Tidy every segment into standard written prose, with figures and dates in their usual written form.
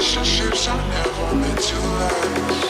relationships are never meant to last.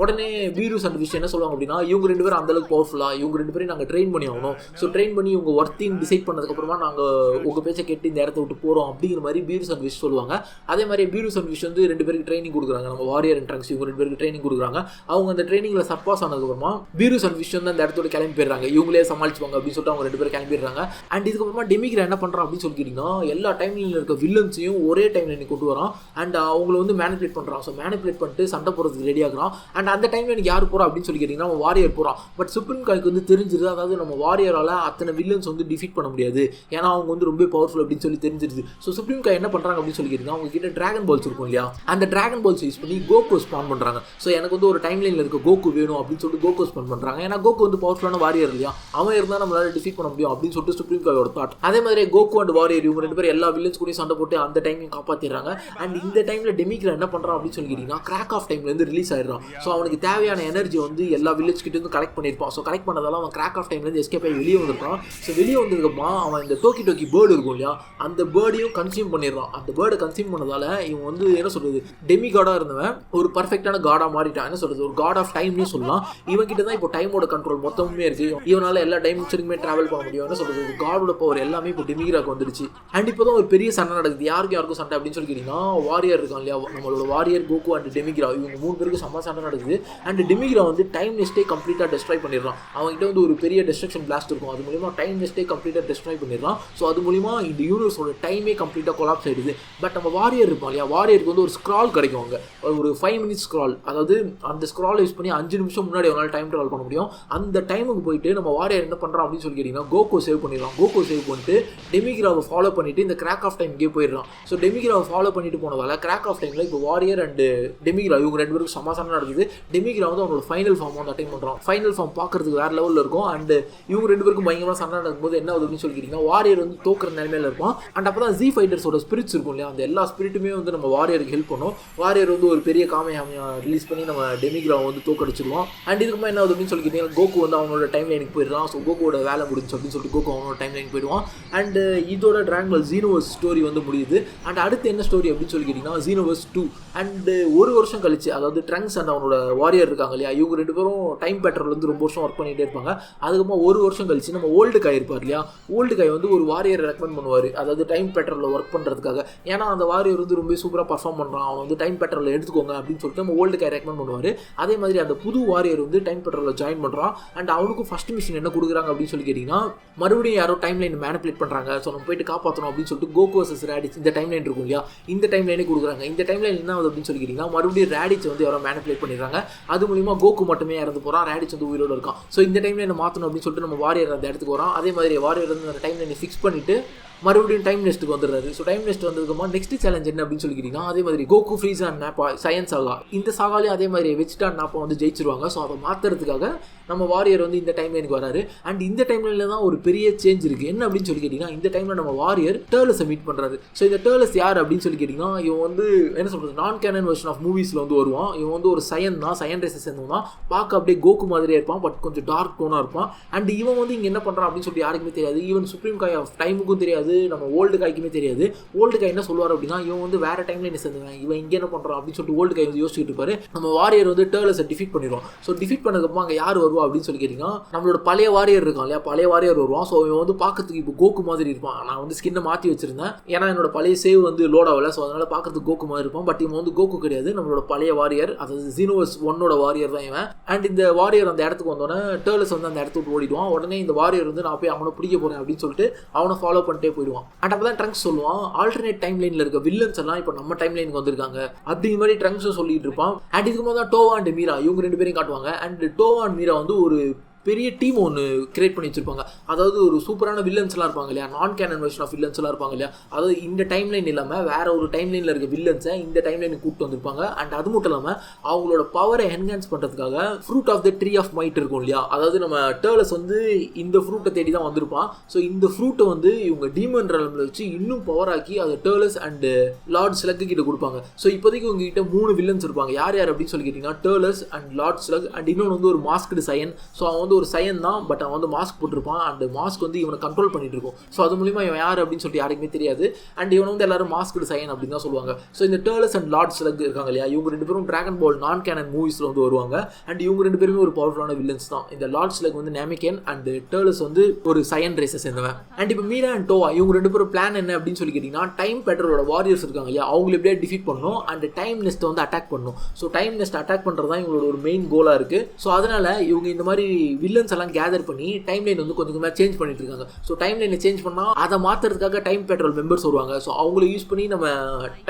உடனே வீரூஸ் and விஷயம் என்ன சொல்லுவாங்க அப்படின்னா, இவங்க 2 பேரும் அந்தளவுக்கு பவர்ஃபுல்லாக, இவங்க 2 பேரும் நாங்கள் ட்ரெயின் பண்ணி ஆகணும். ஸோ ட்ரெயின் பண்ணி இவங்க ஒர்த்தின்னு டிசைட் பண்ணதுக்கப்புறமா நாங்கள் உங்கள் பேச்சை கேட்டு இந்த இடத்த விட்டு போகிறோம் அப்படிங்கிற மாதிரி வீரூஸ் அண்ட் விஷ் சொல்லுவாங்க. அதே மாதிரி வீரூஸ் அண்ட் விஷ் வந்து 2 பேருக்கு ட்ரைனிங் கொடுக்குறாங்க. நம்ம வாரியர் அண்ட் ட்ரங்க்ஸ் இவங்க 2 பேருக்கு ட்ரைனிங் கொடுக்குறாங்க. அவங்க அந்த ட்ரைனிங்கில் சர்பாஸ் ஆனதுக்கப்புறமா வீரூஸ் அண்ட் விஷ் வந்து அந்த இடத்தோட கிளம்பி போயிடுறாங்க. இவங்களே சமாளிச்சுவாங்க அப்படின்னு சொல்லிட்டு அவங்க 2 பேரும் கிளம்பிடுறாங்க. அண்ட் இதுக்கப்புறமா டெமிகிரா என்ன பண்ணுறான் அப்படின்னு சொல்லிக்கிட்டிங்கன்னா, எல்லா டைம்லையும் இருக்க வில்லன்ஸையும் ஒரே டைமில் கொண்டு வரான். அண்ட் அவங்கள வந்து மேனிபுலேட் பண்ணுறான். ஸோ மேனிபுலேட் பண்ணிட்டு சண்டை போகிறதுக்கு ரெடி ஆகுறான். அண்ட் அந்த டைமில் எனக்கு யார் போகிறா அப்படின்னு சொல்லி கேட்டிங்கன்னா, நம்ம வாரியர் போகிறான். பட் சுப்ரீம் காய்க்கு வந்து தெரிஞ்சிருது, அதாவது நம்ம வாரியரால் அத்தனை வில்லன்ஸ் வந்து டிஃபீட் பண்ண முடியாது, ஏன்னா அவங்க வந்து ரொம்ப பவர்ஃபுல் அப்படின்னு சொல்லி தெரிஞ்சிருது. ஸோ சுப்ரீம் காய் என்ன பண்ணுறாங்க அப்படின்னு சொல்லி கேட்டிங்கன்னா, அவங்க கிட்ட டிராகன் பால்ஸ் இருக்கும் இல்லையா, அந்த டிராகன் பால்ஸ் யூஸ் பண்ணி கோகோ ஸ்பான் பண்ணுறாங்க. ஸோ எனக்கு வந்து ஒரு டைம் லைனில் இருக்க கோகு வேணும் அப்படின்னு சொல்லிட்டு கோகோ ஸ்பான் பண்ணுறாங்க. ஏன்னா கோகு வந்து பவர்ஃபுல்லான வாரியர் இல்லையா, அவன் இருந்தால் நம்மளால டிஃபீட் பண்ண முடியும் அப்படின்னு சொல்லிட்டு சுப்ரீம் காயோட தாட். அதே மாதிரி கோகு அண்ட் வாரியர் இவங்க 2 பேரும் எல்லா வில்லன்ஸ் கூட சண்டை போட்டு அந்த டைமையும் காப்பாற்றிடுறாங்க. அண்ட் இந்த டைமில் டெமிகிரா என்ன பண்ணுறான் அப்படின்னு சொல்லி கேட்டிங்கன்னா, கிராக் ஆஃப் டைம்லேருந்து ரிலீஸ் ஆயிடுறான். ஸோ அவனுக்கு தேவையான எனர்ஜி வந்து எல்லா வில்லேஜ் கிட்ட இருந்து கலெக்ட் பண்ணியிருப்பான். ஸோ கலெக்ட் பண்ணதால அவன் கிராக் ஆஃப் டைம்லேருந்து எஸ்கேப் ஆகி வெளியே வந்திருக்கான். ஸோ வெளியே வந்ததுக்கப்புறமா அவன் இந்த டோக்கி டோக்கி பேர்டு இருக்கும் இல்லையா, அந்த பேர்டையும் கன்சியூம் பண்ணிடுறான். அந்த பேர்டை கன்சியூம் பண்ணதால இவன் வந்து என்ன சொல்கிறது, டெமி காடாக இருந்தவன் ஒரு பர்ஃபெக்டான காடாக மாறிட்டான். என்ன சொல்கிறது, ஒரு காட் ஆஃப் டைம்னே சொல்லலாம். இவன் கிட்ட தான் இப்போ டைமோட கண்ட்ரோல் மொத்தமே இருக்குது. இவனால் எல்லா டைமென்ஷனுக்குமே ட்ராவல் பண்ண முடியும். என்ன சொல்கிறது, ஒரு காடோட பவர் எல்லாமே இப்போ டெமிகிராக்கு வந்துடுச்சு. அண்ட் இப்போ தான் ஒரு பெரிய சண்டை நடக்குது. யாருக்கும் சண்டை அப்படின்னு சொல்லி கேட்டிங்கன்னா, வாரியர் இருக்கான் இல்லையா, நம்மளோட வாரியர் கோகு அண்ட் டெமிகிரா இவங்க 3 பேருக்கு செம்ம சண்டை நடக்குது. அண்ட் டெமிகிரா வந்து டைம் நெஸ்ட்டே கம்ப்ளீட்டாக டெஸ்ட்ராய் பண்ணிடுறான். அவங்ககிட்ட வந்து ஒரு பெரிய டெஸ்ட்ரக்ஷன் பிளாஸ்ட் இருக்கும். அது மூலிமா டைம் நெஸ்ட்டே கம்ப்ளீட்டாக டெஸ்ட்ராய் பண்ணிடுறான். ஸோ அது மூலிமா இந்த யூனிவர்ஸோட டைமே கம்ப்ளீட்டாக கொலாப்ஸ் ஆகிடுது. பட் நம்ம வாரியர் இருப்பான் இல்லையா, வாரியருக்கு வந்து ஒரு ஸ்க்ரால் கிடைக்கும். அங்கே ஒரு 5 மினிட்ஸ் ஸ்க்ரால், அதாவது அந்த ஸ்க்ரால் யூஸ் பண்ணி 5 நிமிஷம் முன்னாடி அவனால் டைம் ட்ராவல் பண்ண முடியும். அந்த டைமுக்கு போயிட்டு நம்ம வாரியர் என்ன பண்ணுறான் அப்படின்னு சொல்லி கேட்டிங்கன்னா, கோகோ சேவ் பண்ணிடலாம். கோகோ சேவ் பண்ணிட்டு டெமிகிராவை ஃபாலோ பண்ணிட்டு இந்த கிராக் ஆஃப் டைம்கே போயிடுறான். ஸோ டெமிகிராவை ஃபாலோ பண்ணிட்டு போனதால கிராக் ஆஃப் டைமில் இப்போ வாரியர் அண்ட் டெமிகிரா இவங்க 2 பேருக்கு சமாசாரம் நடக்குது. டெமிகிரா வந்து அவனோட ஃபைனல் ஃபார்ம் வந்து அட்டைன் பண்ணுறான். ஃபைனல் ஃபார்ம் பார்க்கறதுக்கு வேறு லெவலில் இருக்கும். அண்ட் இவங்க 2 பேருக்கும் பயங்கரமாக சண்டை நடக்கும்போது என்ன ஆகுது அப்படின்னு சொல்லிக்கிட்டிங்கன்னா, வாரியர் வந்து தோக்குற நிலைமையில் இருப்பான். அண்ட் அப்போ தான் ஜி ஃபைட்டர்ஸோட ஸ்பிரிட்ஸ் இருக்கும் இல்லையா, அந்த எல்லா ஸ்பிரிட்டுமே வந்து நம்ம வாரியருக்கு ஹெல்ப் பண்ணும். வாரியர் வந்து ஒரு பெரிய காமையாமையை ரிலீஸ் பண்ணி நம்ம டெமிகிராவை வந்து தோக்கடிச்சிடுவோம். அண்ட் இதுக்குமே என்ன ஆகுது அப்படின்னு சொல்லிக்கிட்டிங்கன்னா, கோகு வந்து அவனோட டைம் லைனுக்கு போயிடுறான். ஸோ கோகுவோட வேலை முடிஞ்சு அப்படின்னு சொல்லிட்டு கோகு அவனோட டைம் லைனுக்கு போயிடுவான். அண்ட் இதோட டிராகன் பால் ஜீனோவர்ஸ் ஸ்டோரி வந்து முடியுது. அண்ட் அடுத்து என்ன ஸ்டோரி அப்படின்னு சொல்லிக்கிட்டிங்கன்னா, ஜீனோவர்ஸ் 2. அண்ட் ஒரு வருஷம் கழிச்சு, அதாவது ட்ரங்க்ஸ் அண்ட் அவனோட வாரியர் இருக்காங்க இல்லையா, இவங்க 2 பேரும் டைம் பேட்டர்ல வந்து ரொம்ப வருஷம் ஒர்க் பண்ணிகிட்டே இருப்பாங்க. அதுக்கப்புறமா ஒரு வருஷம் கழிச்சு நம்ம ஓல்டு காய் இருப்பார் இல்லையா, ஓல்டு காய் வந்து ஒரு வாரியரை ரெக்கமெண்ட் பண்ணுவார், அதாவது டைம் பேட்டரில் ஒர்க் பண்ணுறதுக்காக. ஏன்னா அந்த வாரியர் வந்து ரொம்ப சூப்பராக பர்ஃபார்ம் பண்ணுறான், அவன் வந்து டைம் பேட்டரில் எடுத்துக்கோங்க அப்படின்னு சொல்லிட்டு நம்ம ஓல்டு காய் ரெக்கமெண்ட் பண்ணுவார். அதே மாதிரி அந்த புது வாரியர் வந்து டைம் பேட்டரில் ஜாயின் பண்ணுறான். அண்ட் அவனுக்கும் ஃபஸ்ட் மிஷன் என்ன கொடுக்குறாங்க அப்படின்னு சொல்லி கேட்டிங்கன்னா, மறுபடியும் யாரோ டைம் லைன் மேனிபுலேட் பண்ணுறாங்க, ஸோ நம்ம போயிட்டு காப்பாற்றணும் அப்படின்னு சொல்லிட்டு கோகு வர்சஸ் ரேடிச் இந்த டைம் லைன் இருக்கும் இல்லையா, இந்த டைம் லைனே கொடுக்குறாங்க. இந்த டைம் லைன் என்ன ஆகுது அப்படின்னு சொல்லி கேட்டிங்கன்னா, மறுபடியும் ரேடிச் வந்து யாரோ மேனிபுலேட் பண்ணிடுறாங்க. அது மூலிமா கோகு மட்டுமே இறந்து போகிறான், ரேடிச் வந்து உயிரோடு இருக்கான். ஸோ இந்த டைம் லைனை மாற்றணும் அப்படின்னு சொல்லிட்டு நம்ம வாரியர் அந்த இடத்துக்கு வரோம். அதே மாதிரி வாரியர் வந்து அந்த டைம் லைனை ஃபிக்ஸ் பண்ணிவிட்டு மறுபடியும் டைம் நெஸ்ட்டுக்கு வந்துடுறாரு. ஸோ டைம் நெஸ்ட் வந்ததுக்குமா நெக்ஸ்ட் சேலஞ்ச் என்ன அப்படின்னு சொல்லிக்கிட்டிங்கன்னா, அதே மாதிரி கோகு ஃப்ரீஸ் அண்ட் நாப்பா சயின்ஸ் ஆகா, இந்த சாகாலையும் அதே மாதிரி வெஜிடா அண்ட் நாப்பா வந்து ஜெயிச்சிருவாங்க. ஸோ அதை மாற்றுறதுக்காக நம்ம வாரியர் வந்து இந்த டைம் லைனுக்கு வராரு. அண்ட் இந்த டைம் லைனில் தான் ஒரு பெரிய சேஞ்ச் இருக்குது. என்ன அப்படின்னு சொல்லி கேட்டிங்கன்னா, இந்த டைமில் நம்ம வாரியர் டேர்லஸை மீட் பண்ணுறாரு. ஸோ இந்த டேர்லஸ் யார் அப்படின்னு சொல்லி கேட்டிங்கன்னா, இவன் வந்து என்ன சொல்கிறது, நான் கேனன் வெர்ஷன் ஆஃப் மூவிஸில் வந்து வருவான். இவன் வந்து ஒரு சயன் ரேசஸ் சேர்ந்தவன், பார்க்க அப்படியே கோகு மாதிரியே இருப்பான், பட் கொஞ்சம் டார்க் டோனாக இருப்பான். அண்ட் இவன் வந்து இங்கே என்ன பண்ணுறான் அப்படின்னு சொல்லிட்டு யாருக்குமே தெரியாது. ஈவன் சுப்ரீம் காய் ஆஃப் டைமுக்கும் தெரியாது, நம்ம ஓல்டு காய்க்குமே தெரியாது. ஓல்டு காய் என்ன சொல்லுவார் அப்படின்னா, இவன் வந்து வேறு டைம் லைன் சேர்ந்துவேன், இவன் இங்கே என்ன பண்ணுறான் அப்படின்னு சொல்லிட்டு ஓல்டு காய் வந்து யோசிச்சுட்டு இருப்பாரு. நம்ம வாரியர் வந்து டேர்லஸை டிஃபீட் பண்ணிடுவோம். ஸோ டிஃபீட் பண்ணதுக்கப்புறம் அங்கே யார் வருவா அப்படின்னு சொல்லி கேட்டிங்கன்னா, நம்மளோட பழைய வாரியர் இருக்கான் இல்லையா, பழைய வாரியர் வருவான். ஸோ இவன் வந்து பார்க்கறதுக்கு இப்போ கோகு மாதிரி இருப்பான். நான் வந்து ஸ்கின்னை மாற்றி வச்சிருந்தேன், ஏன்னா என்னோட பழைய சேவ் வந்து லோட் ஆகலை. ஸோ அதனால் பார்க்கறதுக்கு கோகு மாதிரி இருப்பான். பட் இவன் வந்து கோகு கிடையாது, நம்மளோட பழைய வாரியர், அதாவது ஜீனோவர்ஸ் 1ஓட வாரியர் தான் இவன். அண்ட் இந்த வாரியர் அந்த இடத்துக்கு வந்தோடனே டேர்லஸ் வந்து அந்த இடத்துக்கு ஓடிடுவான். உடனே இந்த வாரியர் வந்து நான் போய் அவனை பிடிக்க போகிறேன் அப்படின்னு சொல்லிட்டு அவனை ஃபாலோ பண்ணிட்டே போயிடுவான். அண்ட் அப்போ தான் ட்ரங்க்ஸ் சொல்லுவான், ஆல்டர்னேட் டைம் லைனில் இருக்க வில்லன்ஸ் எல்லாம் இப்போ நம்ம டைம் லைனுக்கு வந்திருக்காங்க அப்படிங்கிற மாதிரி ட்ரங்க்ஸும் சொல்லிட்டு இருப்பான். அண்ட் இதுக்கு போது தான் டோவா அண்ட் மீரா இவங்க 2 பேரையும் காட்டுவாங்க. அண்ட் டோவா அண்ட் மீரா வந்து ஒரு பெரிய டீம் ஒன்று கிரியேட் பண்ணி வச்சிருப்பாங்க. அதாவது ஒரு சூப்பரான வில்லன்ஸ்லாம் இருப்பாங்க இல்லையா, நான் கேனன் வெர்ஷன் ஆஃப் வில்லன்ஸ்லாம் இருப்பாங்க இல்லையா, அதாவது இந்த டைம் லைன் இல்லாமல் வேற ஒரு டைம் லைனில் இருக்க வில்லன்ஸை இந்த டைம் லைனுக்கு கூப்பிட்டு வந்திருப்பாங்க. அண்ட் அது மட்டும் இல்லாமல் அவங்களோட பவரை என்ஹான்ஸ் பண்ணுறதுக்காக fruit of the tree of might இருக்கும் இல்லையா, அதாவது நம்ம டேர்லஸ் வந்து இந்த ஃப்ரூட்டை தேடி தான் வந்திருப்பான். ஸோ இந்த ஃப்ரூட்டை வந்து இவங்க டீமன் ரெலமில் வச்சு இன்னும் பவராக்கி அதை டேர்லஸ் அண்டு லார்ட் ஸ்லக் கிட்ட கொடுப்பாங்க. ஸோ இப்போதைக்கு உங்ககிட்ட 3 வில்லன்ஸ் இருப்பாங்க. யார் யார் அப்படின்னு சொல்லி கேட்டிங்கன்னா, டேர்லஸ் அண்ட் லார்ட் ஸ்லக் அண்ட் இன்னொன்று வந்து ஒரு மாஸ்க்டு சயன். ஸோ அவன் வந்து ஒரு சயன் தான், பட் அவன் வந்து மாஸ்க் போட்டிருப்பான். அண்ட் மாஸ்க் வந்து இவனை கண்ட்ரோல் பண்ணிட்டு இருக்கும். ஸோ அது மூலிமா இவன் யார் அப்படின்னு சொல்லிட்டு யாருக்குமே தெரியாது. அண்ட் இவன் வந்து எல்லாரும் மாஸ்க்டு சயன் அப்படின்னு தான் சொல்லுவாங்க. ஸோ இந்த டர்லஸ் அண்ட் லார்ட் ஸ்லக் இருக்காங்க இல்லையா, இவங்க 2 பேரும் டிராகன் பால் நான் கேனன் மூவிஸில் வந்து வருவாங்க. அண்ட் இவங்க 2 பேருமே ஒரு பவர்ஃபுல்லான வில்லன்ஸ் தான். இந்த லார்ட் ஸ்லக் வந்து நேமிகன் அண்ட் டர்லஸ் வந்து ஒரு சயன் ரேஸை சேர்ந்தவன். அண்ட் இப்போ மீரா அண்ட் டோவா இவங்க 2 பேரும் பிளான் என்ன அப்படின்னு சொல்லி கேட்டிங்கன்னா, டைம் பெட்ரோலோட வாரியர்ஸ் இருக்காங்க இல்லையா, அவங்களை எப்படியா டிஃபீட் பண்ணணும் அண்ட் டைம் நெஸ்ட்டை வந்து அட்டாக் பண்ணணும். ஸோ டைம் நெஸ்ட் அட்டாக் பண்ணுறது தான் இவங்களோட ஒரு மெயின் கோலாக இருக்குது. ஸோ அதனால் இவங்க இந்த மாதிரி வில்லன்ஸ் எல்லாம் கேதர் பண்ணி டைம் லைன் வந்து கொஞ்சம் கொஞ்சமாக சேஞ்ச் பண்ணிட்டு இருக்காங்க. ஸோ டைம் லைனை சேஞ்ச் பண்ணால் அதை மாற்றுறதுக்காக டைம் பெட்ரோல் மெம்பர்ஸ் வருவாங்க. ஸோ அவங்கள யூஸ் பண்ணி நம்ம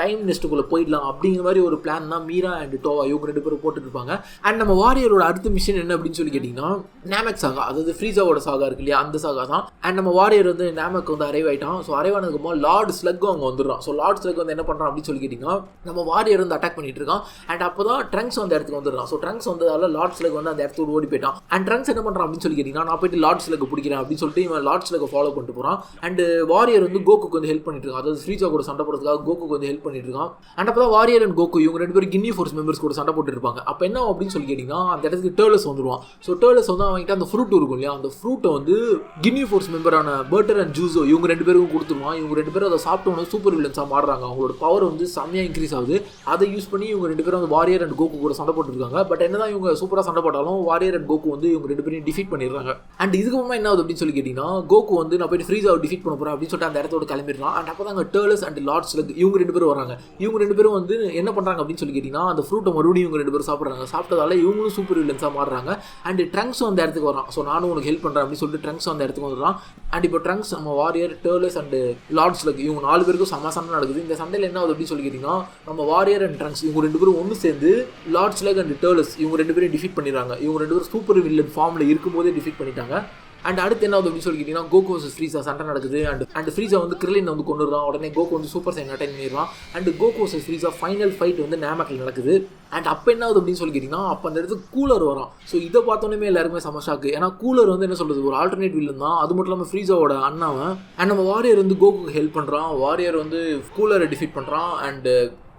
டைம் நெஸ்ட்டுக்குள்ளே போயிடலாம் அப்படிங்கிற மாதிரி ஒரு பிளான் தான் மீரா அண்ட் டோவா இவங்க 2 பேரும் போட்டுட்டு இருப்பாங்க. அண்ட் நம்ம வாரியரோட அடுத்த மிஷன் என்ன அப்படின்னு சொல்லி கேட்டிங்கன்னா, நேமக் சாகா, அதாவது ஃப்ரீஸாவோட சாகா இருக்கு இல்லையா, அந்த சாகா தான். அண்ட் நம்ம வாரியர் வந்து நேமக் வந்து அரைவ் ஆகிட்டான். ஸோ அரைவ் ஆனதுக்கு லார்ட் ஸ்லக்கும் அங்கே வந்துடுறான். ஸோ லார்ட் ஸ்லக் வந்து என்ன பண்ணுறான் அப்படின்னு சொல்லி கேட்டிங்கன்னா, நம்ம வாரியர் வந்து அட்டாக் பண்ணிட்டு இருக்கான். அண்ட் அப்போ தான் ட்ரங்க்ஸ் வந்து இடத்துக்கு வந்துடுறான். ஸோ ட்ரங்க்ஸ் வந்ததால லார்ட் ஸ்லக் வந்து அந்த இடத்துக்கு ஓடி போயிட்டான். அண்ட் ட்ரங்க்ஸ் என்ன பண்ணுறான் அப்படின்னு சொல்லி கேட்டிங்கன்னா, நான் போயிட்டு லார்ட் ஸ்லக்கை பிடிக்கிறேன் அப்படின்னு சொல்லிட்டு இவன் லார்ட் ஸ்லக்கை ஃபாலோ பண்ணிட்டு போகிறான். அண்ட் வாரியர் வந்து கோகுக்கு வந்து ஹெல்ப் பண்ணிட்டு இருக்கான். அதாவது ஃப்ரீஸா கூட சண்டை போடுறதுக்காக கோகுக்கு வந்து ஹெல்ப் பண்ணிட்டு இருக்கான். அண்ட் அப்போ தான் வாரியர் அண்ட் கோகு இவங்க 2 பேரும் கின்னி ஃபோர்ஸ் மெம்பர்ஸ் கூட சண்டை போட்டு இருப்பாங்க. அப்போ என்ன அப்படின்னு சொல்லி கேட்டிங்கன்னா, அந்த இடத்துக்கு டர்லஸ் வந்துடுவான். ஸோ டர்லஸ் வந்து அவங்ககிட்ட அந்த ஃப்ரூட் இருக்கும் இல்லையா, அந்த ஃப்ரூட்டை வந்து கின்னி ஃபோர்ஸ் மெம்பரான பர்டர் அண்ட் ஜூஸோ இவங்க 2 பேருக்கும் கொடுத்துருவான். இவங்க 2 பேரும் அதை சாப்பிட்டோன்னு சூப்பர் வில்லன்ஸாக மாறுறாங்க. அவங்களோட பவர் வந்து செம்மையாக இன்க்ரீஸ் ஆகுது. அதை யூஸ் பண்ணி இவங்க 2 பேரும் வந்து வாரியர் அண்ட் கோகு கூட சண்டை போட்டுருக்காங்க. பட் என்ன தான் இவங்க சூப்பராக சண்டை போட்டாலும் வாரியர் அண்ட் கோகு வந்து இவங்க 2 பேரையும் டிஃபீட் பண்ணிடுறாங்க. அண்ட் இதுக்கப்புறமா என்ன ஆகுது அப்படின்னு சொல்லி கேட்டிங்கன்னா, கோகு வந்து நான் போயிட்டு ஃப்ரீஸாவை டிஃபீட் பண்ண போகிறேன் அப்படின்னு சொல்லிட்டு அந்த இடத்தோட கிளம்பிடுறான். அண்ட் அப்போ தான் அங்கே டர்லஸ் அண்ட் லார்ட் ஸ்லக் இவங்க 2 பேரும் வராங்க. இவங்க 2 பேரும் வந்து என்ன பண்ணுறாங்க அப்படின்னு சொல்லி கேட்டிங்கன்னா, அந்த ஃப்ரூட்டை மறுபடியும் இவங்க 2 பேரும் சாப்பிட்றாங்க. சாப்பிட்டதால இவங்களும் சூப்பர் வில்லன்ஸாக மாறுறாங்க. அண்ட் ட்ரங்க்ஸும் அந்த இடத்துக்கு வரான். ஸோ நானும் உனக்கு ஹெல்ப் பண்ணுறேன் அப்படின்னு சொல்லிட்டு ட்ரங்க்ஸ் அந்த இடத்துக்கு வந்துடுறான். அண்ட் இப்போ ட்ரங்க்ஸ் நம்ம வாரியர் டர்லஸ் அண்ட் லார்ட் ஸ்லக் இவங்க 4 பேருக்கும் சண்டை நடக்குது. இந்த சண்டையில் என்ன ஆகுது அப்படின்னு சொல்லி கேட்டிங்கன்னா, நம்ம வாரியர் அண்ட் ட்ரங்க்ஸ் இவங்க 2 பேரும் ஒன்று சேர்ந்து லார்ட் ஸ்லக் அண்ட் டர்லஸ் இவங்க 2 பேரும் டிஃபீட் பண்ணிடுறாங்க. இவங்க 2 பேரும் சூப்பர் வில்லன் ஃபார்மில் இருக்கும்போதே டிஃபீட் பண்ணிட்டாங்க. அண்ட் அடுத்து என்ன ஆகுது அப்படின்னு சொல்லி கேட்டிங்கன்னா, கோகு வர்சஸ் ஃப்ரீஸா சண்டை நடக்குது. அண்ட் ஃப்ரீஸா வந்து கிரில்லின் வந்து கொண்டுடுறான். உடனே கோகு வந்து சூப்பர் சைன் அட்டைன் பண்ணிடுறான். And Goku versus Frieza final fight வந்து நேமக்கில் நடக்குது. அண்ட் அப்போ என்ன ஆகுது அப்படின்னு சொல்லி கேட்டிங்கன்னா, அப்போ அந்த இடத்துக்கு கூலர் வரும். ஸோ இதை பார்த்தோன்னே எல்லாருமே சமஷாக்கு. ஏன்னா கூலர் வந்து என்ன சொல்கிறது, ஒரு ஆல்டர்னேட் வில்லன் தான். அது மட்டும் இல்லாமல் ஃப்ரீஸாவோட அண்ணாவன். அண்ட் நம்ம வாரியர் வந்து கோகுக்கு ஹெல்ப் பண்ணுறான். வாரியர் வந்து கூலரை டிஃபீட் பண்ணுறான். அண்ட்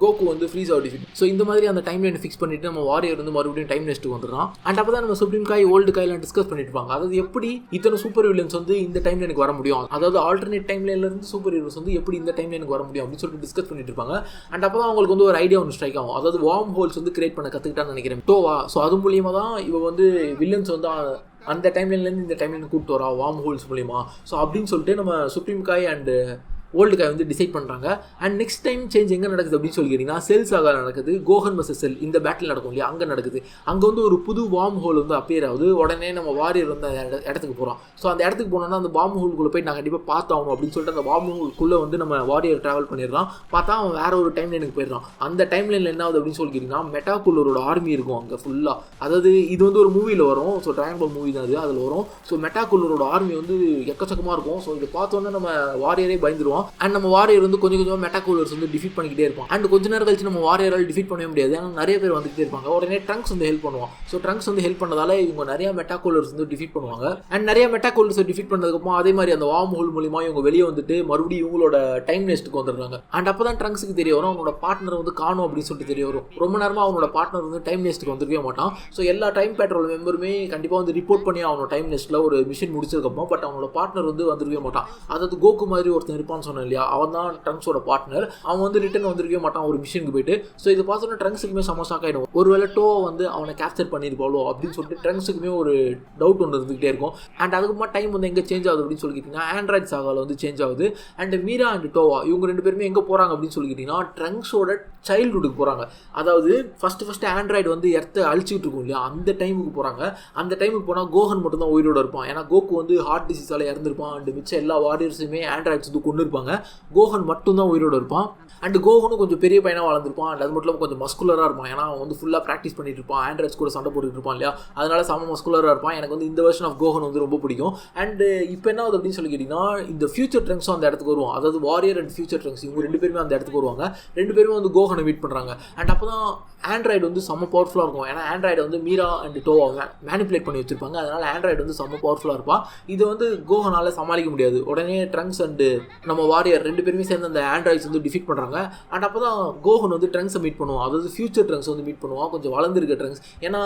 கோகு வந்து ஃப்ரீஸாவை டிஃபீட். ஸோ இந்த மாதிரி அந்த டைம் லைனை ஃபிக்ஸ் பண்ணிட்டு நம்ம வாரியர் வந்து மறுபடியும் டைம் நெஸ்ட்டுக்கு வந்துடுறான். அண்ட் அப்போ தான் நம்ம சுப்ரீம் காய் ஓல்டு காயெல்லாம் டிஸ்கஸ் பண்ணிட்டு இருப்பாங்க. அதாவது எப்படி இத்தனை சூப்பர் வில்லன்ஸ் வந்து இந்த டைம் லைனுக்கு வர முடியும், அதாவது ஆல்டர்னேட் டைம் லைன்லேருந்து சூப்பர் ஹீரோஸ் வந்து எப்படி இந்த டைம் லைனுக்கு வர முடியும் அப்படின்னு சொல்லிட்டு டிஸ்கஸ் பண்ணிட்டு இருப்பாங்க. அண்ட் அப்போ தான் அவங்களுக்கு வந்து ஒரு ஐடியா ஒன்று ஸ்ட்ரைக் ஆகும். அதாவது வார்ம் ஹோல்ஸ் வந்து கிரியேட் பண்ண கற்றுக்கிட்டான்னு நினைக்கிறேன் டோவா. ஸோ அது மூலியமாக தான் இவ வந்து வில்லன்ஸ் வந்து அந்த டைம்லைன்லேருந்து இந்த டைம்லைன் கூப்பிட்டு வரா வார்ம் ஹோல்ஸ் மூலிமா. ஸோ அப்படின்னு சொல்லிட்டு நம்ம சுப்ரீம் காய் அண்டு ஓல்டு காய் வந்து டிசைட் பண்ணுறாங்க. அண்ட் நெக்ஸ்ட் டைம் சேஞ்ச் எங்கே நடக்குது அப்படின்னு சொல்லி கேட்டிங்கன்னா, செல் சாகா நடக்குது. கோஹன் வர்சஸ் செல் இந்த பேட்டில் நடக்கும் இல்லையா, அங்கே நடக்குது. அங்கே வந்து ஒரு புது வார்ம் ஹோல் வந்து அப்பியர் ஆகுது. உடனே நம்ம வாரியர் வந்து அந்த இடத்துக்கு போகிறோம். ஸோ அந்த இடத்துக்கு போனோம்னா அந்த வார்ம் ஹோல்குள்ளே போய் நான் கண்டிப்பாக பார்த்தாகணும் அப்படின்னு சொல்லிட்டு அந்த வார்ம் ஹோல்குள்ளே வந்து நம்ம வாரியர் ட்ராவல் பண்ணிடுறான். பார்த்தா அவன் வேற ஒரு டைம் லைனுக்கு போயிடுறான். அந்த டைம் லைனில் என்ன ஆகுது அப்படின்னு சொல்லி கேட்டிங்கன்னா, மெட்டாகுலரோட ஆர்மி இருக்கும் அங்கே ஃபுல்லாக. அதாவது இது வந்து ஒரு மூவியில் வரும். ஸோ ட்ராகன் பால் மூவி தான் அது, அதில் வரும். ஸோ மெட்டாகுலரோட ஆர்மி வந்து எக்கச்சக்கமாக இருக்கும். ஸோ இதை பார்த்தோன்னே நம்ம வாரியரே பயந்துருவோம். அண்ட் நம்ம வாரியர் வந்து கொஞ்சம் கொஞ்சமாக மெட்டாகூலர்ஸ் வந்து டிஃபீட் பண்ணிக்கிட்டே இருப்பான். அண்ட் கொஞ்ச நேரம் கழிச்சு நம்ம வாரியரால் டிஃபீட் பண்ணவே முடியாது. ஆனால் நிறைய பேர் வந்துகிட்டே இருப்பாங்க. உடனே ட்ரங்க்ஸ் வந்து ஹெல்ப் பண்ணுவான். ஸோ ட்ரங்க்ஸ் வந்து ஹெல்ப் பண்ணதால இவங்க நிறைய மெட்டாகூலர்ஸ் வந்து டிஃபீட் பண்ணுவாங்க. அண்ட் நிறைய மெட்டாகூலர்ஸ் டிஃபீட் பண்ணதுக்கப்புறம் அதே மாதிரி அந்த வார்ம் ஹோல் மூலிமா இவங்க வெளியே வந்துட்டு மறுபடியும் இவங்களோட டைம் நெஸ்ட்டுக்கு வந்துடுறாங்க. அண்ட் அப்போ தான் ட்ரங்க்ஸுக்கு தெரிய வரும் அவனோட பார்ட்னர் வந்து காணும் அப்படின்னு சொல்லிட்டு தெரிய வரும். ரொம்ப நேரமாக அவனோட பார்ட்னர் வந்து டைம் நெஸ்ட்டுக்கு வந்துருக்கவே மாட்டான். ஸோ எல்லா டைம் பெட்ரோல் மெம்பருமே கண்டிப்பாக வந்து ரிப்போர்ட் பண்ணி அவனோட டைம் நெஸ்ட்டில் ஒரு மிஷன் முடிச்சதுக்கப்புறம் பட் அவனோட பார்ட்னர் வந்து வந்துருக்கவே மாட்டான். அதாவது கோகு மாதிரி ஒருத்தன் இருப்பான்னு சொன்னேன் இல்லையா, அவன் தான் ட்ரங்க்ஸோட பார்ட்னர். அவன் வந்து ரிட்டர்ன் வந்திருக்கவே மாட்டான் ஒரு மிஷனுக்கு போயிட்டு. ஸோ இதை பார்த்தோன்னா ட்ரங்க்ஸுக்குமே செம ஷாக் ஆகிடும். ஒருவேளை டோவா வந்து அவனை கேப்சர் பண்ணியிருப்பாளோ அப்படின்னு சொல்லிட்டு ட்ரங்க்ஸுக்குமே ஒரு டவுட் ஒன்று இருந்துகிட்டே இருக்கும். அண்ட் அதுக்கப்புறமா டைம் வந்து எங்கே சேஞ்ச் ஆகுது அப்படின்னு சொல்லிக்கிட்டிங்கன்னா, ஆண்ட்ராய்ட் சாகாவில் வந்து சேஞ்ச் ஆகுது. அண்ட் மீரா அண்ட் டோவா இவங்க 2 பேருமே எங்கே போகிறாங்க அப்படின்னு சொல்லிக்கிட்டிங்கன்னா, ட்ரங்க்ஸோட சைல்டுஹுட்டுக்கு போகிறாங்க. அதாவது ஃபஸ்ட்டு ஆண்ட்ராய்டு வந்து எர்த்தை அழிச்சிட்டு இருக்கும் இல்லையா, அந்த டைமுக்கு போகிறாங்க. அந்த டைமுக்கு போனால் கோஹன் மட்டும் தான் உயிரோடு இருப்பான். ஏன்னா கோகு வந்து ஹார்ட் டிசீஸால் இறந்துருப்பான். அண்ட் மிச்சம் எல்லா வாரியர்ஸுமே ஆண்ட்ராய்ட்ஸ் வந்து கொண்டு இருப்பாங்க. கோஹன் மட்டும் தான் உயிரோடு இருப்பான். அண்ட் கோஹனும் கொஞ்சம் பெரிய பையனாக வளர்ந்துருப்பான். அண்ட் அது மட்டும் இல்லாமல் கொஞ்சம் மஸ்குலராக இருப்பான். ஏன்னா அவன் வந்து ஃபுல்லாக ப்ராக்டிஸ் பண்ணிட்டு இருப்பான். ஆண்ட்ராய்ட்ஸ் கூட சண்டை போட்டுட்டு இருப்பான் இல்லையா, அதனால செம மஸ்குலராக இருப்பான். எனக்கு வந்து இந்த வெர்ஷன் ஆஃப் கோஹன் வந்து ரொம்ப பிடிக்கும். அண்ட் இப்போ என்ன ஆகுது அப்படின்னு சொல்லி கேட்டிங்கன்னா, இந்த ஃபியூச்சர் ட்ரங்க்ஸும் அந்த இடத்துக்கு வருவான். அதாவது வாரியர் அண்ட் ஃபியூச்சர் ட்ரங்க்ஸ் இவங்க 2 பேருமே அந்த இடத்துக்கு வருவாங்க. 2 பேருமே வந்து கோஹனை மீட் பண்ணுறாங்க. அண்ட் அப்போ தான் ஆண்ட்ராய்டு வந்து செம்ம பவர்ஃபுல்லாக இருக்கும். ஏன்னா ஆண்ட்ராய்டு வந்து மீரா அண்ட் டோவா மேனிப்புலேட் பண்ணி வச்சிருப்பாங்க. அதனால் ஆண்ட்ராய்டு வந்து செம்ம பவர்ஃபுல்லாக இருப்பான். இது வந்து கோஹனால் சமாளிக்க முடியாது. உடனே ட்ரங்க்ஸ் அண்டு நம்ம வாரியர் 2 பேருமே சேர்ந்து அந்த ஆண்ட்ராய்ட்ஸ் வந்து டிஃபீட் பண்ணுறாங்க. அண்ட் அப்போ தான் கோஹன் வந்து ட்ரங்க்ஸை மீட் பண்ணுவான், அதாவது ஃபியூச்சர் ட்ரங்க்ஸ் வந்து மீட் பண்ணுவான், கொஞ்சம் வளர்ந்துருக்க ட்ரங்க்ஸ். ஏன்னா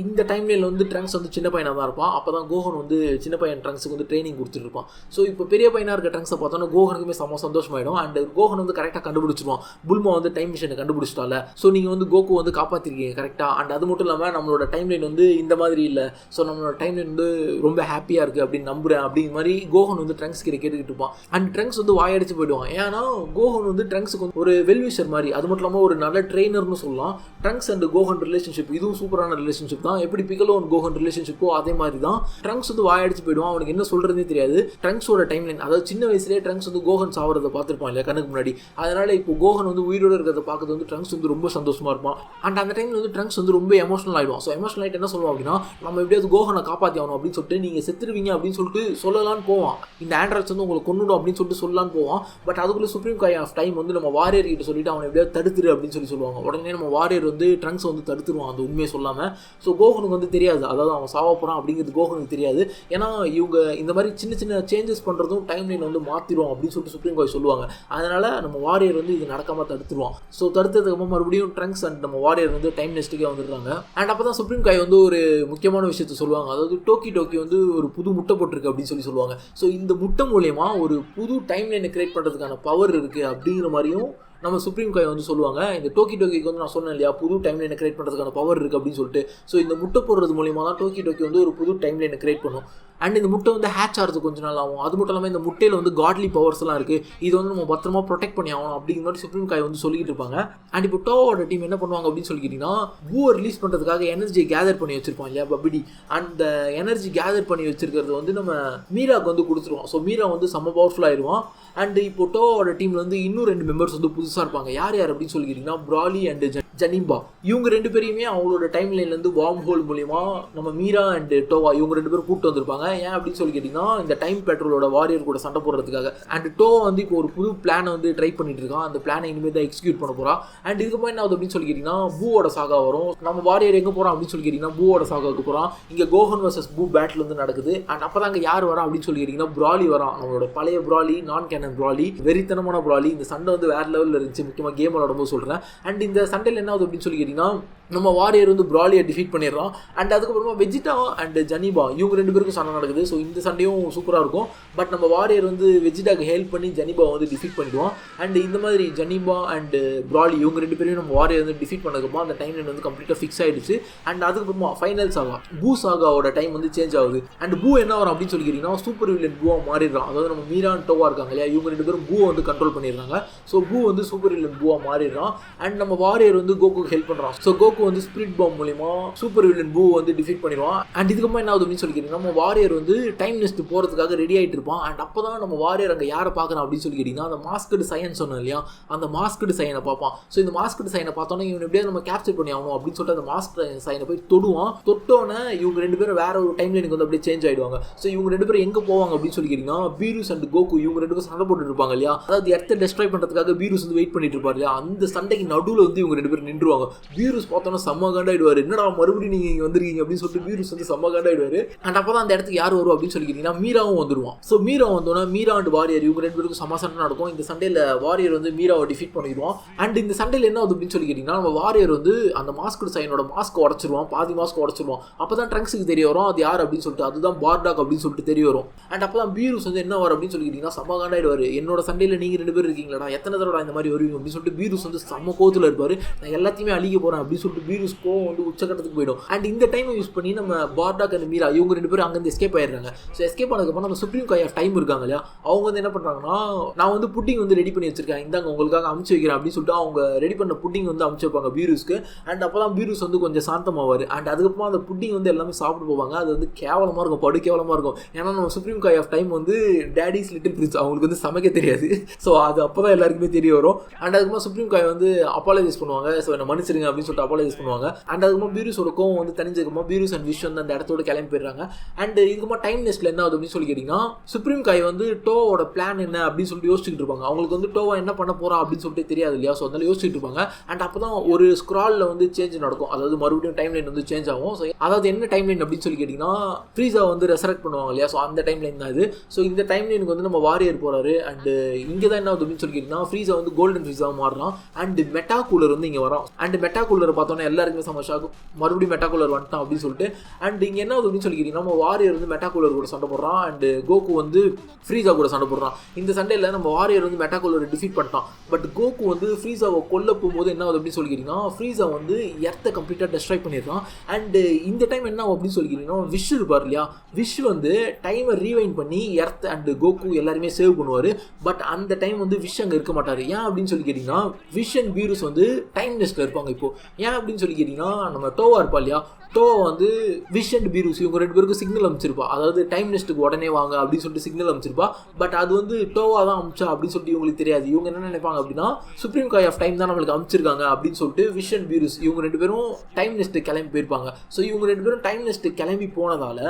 இந்த டைம்லைனில் வந்து ட்ரங்க்ஸ் வந்து சின்ன பையனாக தான் இருப்பான். அப்போ தான் கோஹன் வந்து சின்ன பையன் ட்ரங்க்ஸுக்கு வந்து ட்ரைனிங் கொடுத்துருப்பான். ஸோ இப்போ பெரிய பையனாக இருக்க ட்ரங்க்ஸை பார்த்தோன்னா கோஹனுக்குமே செம்ம சந்தோஷமாயிடும். அண்ட் கோஹன் வந்து கரெக்டாக கண்டுபிடிச்சிருவான், புல்மா வந்து டைம் மிஷினை கண்டுபிடிச்சிட்டால, ஸோ நீங்கள் வந்து கோகு வந்து காப்பாற்றிருக்கீங்க கரெக்டாக. அண்ட் அது மட்டும் இல்லாமல் நம்மளோட டைம்லைன் வந்து இந்த மாதிரி இல்லை, ஸோ நம்மளோட டைம்லைன் வந்து ரொம்ப ஹாப்பியாக இருக்குது அப்படின்னு நம்புகிறேன் அப்படிங்கிற மாதிரி கோஹன் வந்து ட்ரங்க்ஸ் கிட்ட கேட்டுக்கிட்டு இருப்பான். அண்ட் ட்ரங்க்ஸ் வந்து வாயடிச்சு போயிடுவான். ஏன்னா கோஹன் வந்து ட்ரங்க்ஸுக்கு வந்து ஒரு வெல்விஷர் மாதிரி, அது மட்டும் இல்லாமல் ஒரு நல்ல ட்ரெயினர்னு சொல்லலாம். ட்ரங்க்ஸ் அண்ட் கோஹன் ரிலேஷன்ஷிப் இதுவும் சூப்பரான ரிலேஷன்ஷிப் தான். எப்படி பிக்கலோ அண்ட் கோஹன் ரிலேஷன்ஷிப்போ அதே மாதிரி தான். ட்ரங்க்ஸ் வந்து வாயடிச்சு போயிடுவான், அவனுக்கு என்ன சொல்கிறதே தெரியாது. ட்ரங்க்ஸோட டைம்லைன், அதாவது சின்ன வயசுலேயே ட்ரங்க்ஸ் வந்து கோஹன் சாவறதை பார்த்துருப்பான் இல்லையா கண்ணுக்கு முன்னாடி. அதனால இப்போ கோஹன் வந்து உயிரோடு இருக்கிறத பார்க்கறது வந்து ட்ரங்க்ஸ் வந்து ரொம்ப சந்தோஷமாக இருப்பான். அண்ட் அந்த டைமில் வந்து ட்ரங்க்ஸ் வந்து ரொம்ப எமோஷனல் ஆகிடும். ஸோ எமோஷனல் ஆகிட்டு என்ன சொல்லுவான் அப்படின்னா, நம்ம எப்படியாவது கோஹனை காப்பாற்றி ஆகணும் அப்படின்னு சொல்லிட்டு நீங்கள் செத்துருவீங்க அப்படின்னு சொல்லிட்டு சொல்லலான்னு போவான். இந்த ஆண்ட்ராய்ட்ஸ் வந்து உங்களுக்கு கொண்டுடும் அப்படின்னு சொல்லிட்டு சொல்லலான்னு போவான். பட் அதுக்குள்ளே சுப்ரீம் காய் ஆஃப் டைம் வந்து நம்ம வாரியர் கிட்ட சொல்லிட்டு அவனை எப்படியாவது தடுத்துரு அப்படின்னு சொல்லுவாங்க. உடனே நம்ம வாரியர் வந்து ட்ரங்க்ஸ் வந்து தடுத்துருவான் அந்த உண்மையை சொல்லாமல். ஸோ கோஹனுக்கு வந்து தெரியாது, அதாவது அவன் சாவ போகிறான் அப்படிங்கிறது கோஹனுக்கு தெரியாது. ஏன்னா இவங்க இந்த மாதிரி சின்ன சின்ன சேஞ்சஸ் பண்ணுறதும் டைம் லைன் வந்து மாற்றிடுவோம் அப்படின்னு சொல்லிட்டு சுப்ரீம் காய் சொல்லுவாங்க. அதனால் நம்ம வாரியர் வந்து இது நடக்காமல் தடுத்துருவான். ஸோ தடுத்ததுக்கு மறுபடியும் ட்ரங்க்ஸ் அண்ட் நம்ம வாரியர் வந்து டைம் நெஸ்ட்டுக்கே வந்துடுறாங்க. அண்ட் அப்போ தான் சுப்ரீம் காய் வந்து ஒரு முக்கியமான விஷயத்த சொல்லுவாங்க, அதாவது டோக்கி வந்து ஒரு புது முட்டை போட்டிருக்கு அப்படின்னு சொல்லுவாங்க. ஸோ இந்த முட்டை மூலயமா ஒரு புது டைம் லைனை கிரியேட் பண்ணுறதுக்கான பவர் இருக்குது அப்படிங்கிற மாதிரியும் நம்ம சுப்ரீம் காய் வந்து சொல்லுவாங்க. இந்த டோக்கிக்கு வந்து நான் சொன்னேன் இல்லையா, புது டைம் லைனை கிரியேட் பண்ணுறதுக்கான பவர் இருக்குது அப்படின்னு சொல்லிட்டு. ஸோ இந்த முட்டை போடுறது மூலியமாக தான் டோக்கி வந்து ஒரு புது டைம் லைனை கிரியேட் பண்ணும். அண்ட் இந்த முட்டை வந்து ஹேட்ச் ஆகிறது கொஞ்ச நாள் ஆகும். அது மட்டும் இல்லாமல் இந்த முட்டையில் வந்து காட்லி பவர்ஸ்லாம் இருக்குது, இது வந்து நம்ம பத்திரமா ப்ரொடெக்ட் பண்ணி ஆகணும் அப்படிங்கிற மாதிரி சுப்ரீம் காய் வந்து சொல்லிட்டு இருப்பாங்க. அண்ட் இப்போ டோவோட டீம் என்ன பண்ணுவாங்க அப்படின்னு சொல்லிக்கிட்டிங்கன்னா, பூவை ரிலீஸ் பண்ணுறதுக்காக எனர்ஜியை கேதர் பண்ணி வச்சிருப்பான் இல்லையா பபிடி. அந்த எனர்ஜி கேதர் பண்ணி வச்சிருக்கிறது வந்து நம்ம மீராவுக்கு வந்து கொடுத்துருவோம். ஸோ மீரா வந்து செம்ம பவர்ஃபுல் ஆயிடுவான். அண்ட் இப்போ டோவோட டீமில் வந்து இன்னும் 2 மெம்பர்ஸ் வந்து புதுசாக இருப்பாங்க. யார் அப்படின்னு சொல்லிக்கிட்டிங்கன்னா ப்ராலி அண்ட் ஜனிம்பா. இவங்க 2 பேரையுமே அவங்களோட டைம் லைன்லேருந்து வார்ம் ஹோல் மூலிமா நம்ம மீரா அண்ட் டோவா இவங்க 2 பேரும் கூப்பிட்டு வந்திருப்பாங்க. ஏன் அப்படின்னு சொல்லி கேட்டிங்கன்னா, இந்த டைம் பெட்ரோலோட வாரியர் கூட சண்டை போடுறதுக்காக. அண்ட் டோவா வந்து இப்போ ஒரு புது பிளானை வந்து ட்ரை பண்ணிட்டு இருக்கான். அந்த பிளானை இனிமேல் தான் எக்ஸிக்யூட் பண்ண போகிறான். அண்ட் இதுக்கப்புறம் என்ன ஆகுது அப்படின்னு சொல்லி கேட்டிங்கன்னா, பூவோட சாகா வரும். நம்ம வாரியர் எங்கே போகிறான் அப்படின்னு சொல்லி கேட்டிங்கன்னா பூவோட சாகாவுக்கு போகிறான். இங்கே கோஹன் வர்சஸ் பூ பேட்டில் வந்து நடக்குது. அண்ட் அப்போ தான் அங்கே யார் வரா அப்படின்னு சொல்லி கேட்டிங்கன்னா ப்ராலி வரான். நம்மளோட பழைய ப்ராலி, நான் கேனன் ப்ராலி, வெறித்தனமான ப்ராலி. இந்த சண்டை வந்து வேறு லெவலில் இருந்துச்சு, முக்கியமாக கேம் விளாடும்போது சொல்கிறேன். அண்ட் இந்த சண்டையில் என்ன ஆகுது அப்படின்னு சொல்லி கேட்டிங்கன்னா, நம்ம வாரியர் வந்து ப்ராலியை டிஃபீட் பண்ணிடுறோம். அண்ட் அதுக்கப்புறமா வெஜிடா அண்ட் ஜனிபா இவங்க 2 பேருக்கும் சண்டை நடக்குது. ஸோ இந்த சண்டையும் சூப்பராக இருக்கும். பட் நம்ம வாரியர் வந்து வெஜிடாக்கு ஹெல்ப் பண்ணி ஜனிபா வந்து டிஃபீட் பண்ணிடுவோம். அண்ட் இந்த மாதிரி ஜனிபா அண்ட் ப்ராலி இவங்க 2 பேரையும் நம்ம வாரியர் வந்து டிஃபீட் பண்ணதுக்கப்புறம் அந்த டைம் லைன் வந்து கம்ப்ளீட்டாக ஃபிக்ஸ் ஆகிடுச்சு. அண்ட் அதுக்கப்புறமா ஃபைனல் சாகா பூ சாகாவோட டைம் வந்து சேஞ்ச் ஆகுது. அண்ட் பூ என்ன வரும் அப்படின்னு சொல்லி கேட்டிங்கன்னா, சூப்பர் வில்லன் பூவாக மாறிடுறான். அதாவது நம்ம மீரா அண்ட் டோவா இருக்காங்க இல்லையா, இவங்க 2 பேரும் பூவை வந்து கண்ட்ரோல் பண்ணிடுறாங்க. ஸோ பூ வந்து சூப்பர் வில்லன் பூவாக மாறிடுறான். அண்ட் நம்ம வாரியர் வந்து கோகுக்கு ஹெல்ப் பண்ணுறான். ஸோ கோகு வந்து ஸ்பிரிட் பாம் மூலிமா சூப்பர் வில்லன் பூ வந்து டிஃபீட் பண்ணிடுவான். அண்ட் இதுக்கப்புறம் என்ன ஆகுது அப்படின்னு சொல்லி கேட்டிங்கன்னா, நம்ம வாரியர் வந்து டைம் நெஸ்ட் போகிறதுக்காக ரெடி ஆகிட்டு இருப்பான். அண்ட் அப்போ தான் நம்ம வாரியர் அங்கே யாரை பார்க்குறான் அப்படின்னு சொல்லி கேட்டிங்கன்னா, அந்த மாஸ்கடு சைன் சொன்னோம் இல்லையா, அந்த மாஸ்கடு சைனை பார்ப்பான். ஸோ இந்த மாஸ்கடு சைனை பார்த்தோன்னே இவன் எப்படியாவது நம்ம கேப்சர் பண்ணி ஆகணும் அப்படின்னு சொல்லிட்டு அந்த மாஸ்க் சைனை போய் தொடுவான். தொட்டோன்னே இவங்க 2 பேரும் வேற ஒரு டைம் லைனுக்கு வந்து அப்படியே சேஞ்ச் ஆகிடுவாங்க. ஸோ இவங்க 2 பேரும் எங்கே போவாங்க அப்படின்னு சொல்லி கேட்டிங்கன்னா, பீருஸ் அண்ட் கோகு இவங்க 2 பேரும் சண்டை போட்டுட்டு இருப்பாங்க இல்லையா, அதாவது எர்த்தை டெஸ்ட்ராய் பண்ணுறதுக்காக பீருஸ் வந்து வெயிட் பண்ணிட்டு இருப்பாரு இல்லையா, அந்த சண்டைக்கு நடுவில் வந்து இவங்க 2 பேரும் நின்றுவாங்க. பீருஸ் பார்த்தோன்னா செம்ம காண்டாயிடுவார், என்னடா மறுபடியும் நீங்கள் இங்கே வந்திருக்கீங்க அப்படின்னு சொல்லிட்டு பீருஸ் வந்து செம்ம காண்டாயிடுவார். அண்ட் அப்போ தான் அந்த இடத்துக்கு யார் வரும் அப்படின்னு சொல்லி கேட்டிங்கன்னா, மீராவும் வந்துடுவான். ஸோ மீரா வந்தோன்னா மீரா அண்ட் வாரியர் இவங்க 2 பேருக்கும் செம்ம சண்டை நடக்கும். இந்த சண்டையில் வாரியர் வந்து மீராவை டிஃபீட் பண்ணிடுவான். அண்ட் இந்த சண்டையில் என்ன ஆகுது அப்படின்னு சொல்லி கேட்டிங்கன்னா, நம்ம வாரியர் வந்து அந்த மாஸ்க் சைனோட மாஸ்க் உடச்சிருவான், பாதி மாஸ்க் உடச்சிருவான். அப்போ தான் ட்ரங்க்ஸுக்கு தெரிய வரும் அது யார் அப்படின்னு சொல்லிட்டு, அதுதான் பார்டாக் அப்படின்னு சொல்லிட்டு தெரிய வரும். அண்ட் அப்போ தான் பீருஸ் வந்து என்ன வரும் அப்படின்னு சொல்லி கேட்டிங்கன்னா, செம்ம காண்டாயிடுவார், என்னோட சண்டையில் நீங்கள் 2 பேர் இருக்கீங்களா, எத்தனை தடவை இந்த மாதிரி வருவீங்க அப்படின்னு சொல்லிட்டு பீருஸ் வந்து செம்ம கோவத்தில் இருப்பார். நான் எல்லாத்தையுமே அழிக்க போகிறேன் அப்படின்னு சொல்லிட்டு பீருஸ் கோவம் வந்து உச்சக்கட்டத்துக்கு போயிடும். அண்ட் இந்த டைமை யூஸ் பண்ணி நம்ம பார்டாக் அண்ட் மீரா இவங்க 2 பேரும் அங்கேருந்து எஸ்கேப் ஆயிடுறாங்க. ஸோ எஸ்கேப் ஆனதுக்கப்புறம் நம்ம சுப்ரீம் காய் ஆஃப் டைம் இருக்காங்க இல்லையா, அவங்க வந்து என்ன பண்ணுறாங்கன்னா, நான் வந்து புட்டிங் வந்து ரெடி பண்ணி வச்சிருக்கேன், இந்தாங்க உங்களுக்காக அமுச்சு வைக்கிறேன் அப்படின்னு சொல்லிட்டு அவங்க ரெடி பண்ண புட்டிங் வந்து அமுச்சு வைப்பாங்க பீருஸ்க்கு. அண்ட் அப்போ தான் பீருஸ் வந்து கொஞ்சம் சாந்தமாவார். அண்ட் அதுக்கப்புறம் அந்த புட்டிங் வந்து எல்லாமே சாப்பிட்டு போவாங்க. அது வந்து கேவலமாக இருக்கும், படு கேவலமாக இருக்கும். ஏன்னா நம்ம சுப்ரீம் காய் ஆஃப் டைம் வந்து டேடிஸ் லிட்டில் பிரின்ஸ், அவங்களுக்கு வந்து சமைக்க தெரியாது. ஸோ அது அப்போ தான் எல்லாருக்குமே தெரிய வரும். அண்ட் அதுக்கப்புறம் சுப்ரீம் காய் வந்து அப்பாலஜைஸ் பண்ணுவாங்க. ஸோ என்ன மன்னிச்சிருங்க அப்படின்னு சொல்லிட்டு அப்பாலஜைஸ் அப்பாலஜைஸ் பண்ணுவாங்க. அண்ட் அதுக்கப்புறம் பீரூஸோட கோவம் வந்து தெரிஞ்சதுக்கப்புறம் பீரூஸ் அண்ட் விஷ் வந்து அந்த இடத்தோட கிளம்பி போயிடுறாங்க. அண்ட் இதுக்கப்புறம் டைம் நெஸ்ட்ல என்ன ஆகுது அப்படின்னு சொல்லி கேட்டிங்கன்னா சுப்ரீம் காய் வந்து டோவோட பிளான் என்ன அப்படின்னு சொல்லிட்டு யோசிச்சுட்டு இருப்பாங்க. அவங்களுக்கு வந்து டோவா என்ன பண்ண போறா அப்படின்னு சொல்லிட்டு தெரியாது இல்லையா. ஸோ அதனால யோசிச்சுட்டு இருப்பாங்க. அண்ட் அப்பதான் ஒரு ஸ்க்ரால்ல வந்து சேஞ்ச் நடக்கும். அதாவது மறுபடியும் டைம் லைன் வந்து சேஞ்ச் ஆகும். ஸோ அதாவது என்ன டைம் லைன் அப்படின்னு சொல்லி கேட்டிங்கன்னா ஃப்ரீஸா வந்து ரெசரக்ட் பண்ணுவாங்க இல்லையா. ஸோ அந்த டைம் லைன் தான் இது. ஸோ இந்த டைம் லைனுக்கு வந்து நம்ம வாரியர் போறாரு. அண்ட் இங்கே தான் என்ன ஆகுது அப்படின்னு சொல்லி கேட்டிங்கன்னா ஃப்ரீஸா வந்து கோல்டன் ஃப்ரீஸாக மாறலாம். அண்ட் மெட்டா கூலர் வந்து இங்கே வரும். அண்ட் மெட்டா கூலர் பார்த்தோன்னா எல்லாருக்குமே சமஷாகும், மறுபடியும் மெட்டா கூலர் வந்துட்டான் அப்படின்னு சொல்லிட்டு. அண்ட் இங்கே என்ன ஆகுது அப்படின்னு சொல்லி கேட்டிங்கன்னா நம்ம வாரியர் வந்து மெட்டா கூலர் கூட சண்டை போடுறான். அண்ட் கோகு வந்து ஃப்ரீஸா கூட சண்டை போடுறான். இந்த சண்டையில் நம்ம வாரியர் வந்து மெட்டா கூலரை டிஃபீட் பண்ணிட்டான். பட் கோகு வந்து ஃப்ரீஸாவை கொல்ல போகும்போது என்ன ஆகுது அப்படின்னு சொல்லி கேட்டிங்கன்னா ஃப்ரீஸா வந்து எர்த்தை கம்ப்ளீட்டாக டெஸ்ட்ராய் பண்ணிடுறான். அண்ட் இந்த டைம் என்ன ஆகும் அப்படின்னு சொல்லி கேட்டிங்கன்னா விஷ் இருப்பார் இல்லையா. விஷ் வந்து டைமை ரீவைண்ட் பண்ணி எர்த் அண்ட் கோகு எல்லாருமே சேவ் பண்ணுவார். பட் அந்த டைம் வந்து விஷ் அங்கே இருக்க மாட்டார். ஏன் அப்படின்னு சொல்லி கேட்டிங்கன்னா விஷ் அண்ட் பீரூஸ் வந்து டைம் நெஸ்ட்டில் இருப்பாங்க. இப்போ ஏன் அப்படின்னு சொல்லி கேட்டிங்கன்னா நம்ம டோவா இருப்பா இல்லையா. டோவா வந்து விஷ் அண்ட் பீரூஸ் இவங்க 2 பேருக்கும் சிக்னல் அனுப்பிச்சிருப்பா. அதாவது டைம் நெஸ்ட்டுக்கு உடனே வாங்க அப்படின்னு சொல்லிட்டு சிக்னல் அனுப்பிச்சிருப்பா. பட் அது வந்து டோவா தான் அனுப்பிச்சா அப்படின்னு சொல்லிட்டு இவங்களுக்கு தெரியாது. இவங்க என்ன நினைப்பாங்க அப்படின்னா சுப்ரீம் காய் ஆஃப் டைம் தான் நம்மளுக்கு அனுப்பிச்சிருக்காங்க அப்படின்னு சொல்லிட்டு விஷ் அண்ட் பீரூஸ் இவங்க 2 பேரும் டைம் நெஸ்ட்டு கிளம்பி போயிருப்பாங்க. ஸோ இவங்க 2 பேரும் டைம் நெஸ்ட்டு கிளம்பி போனதால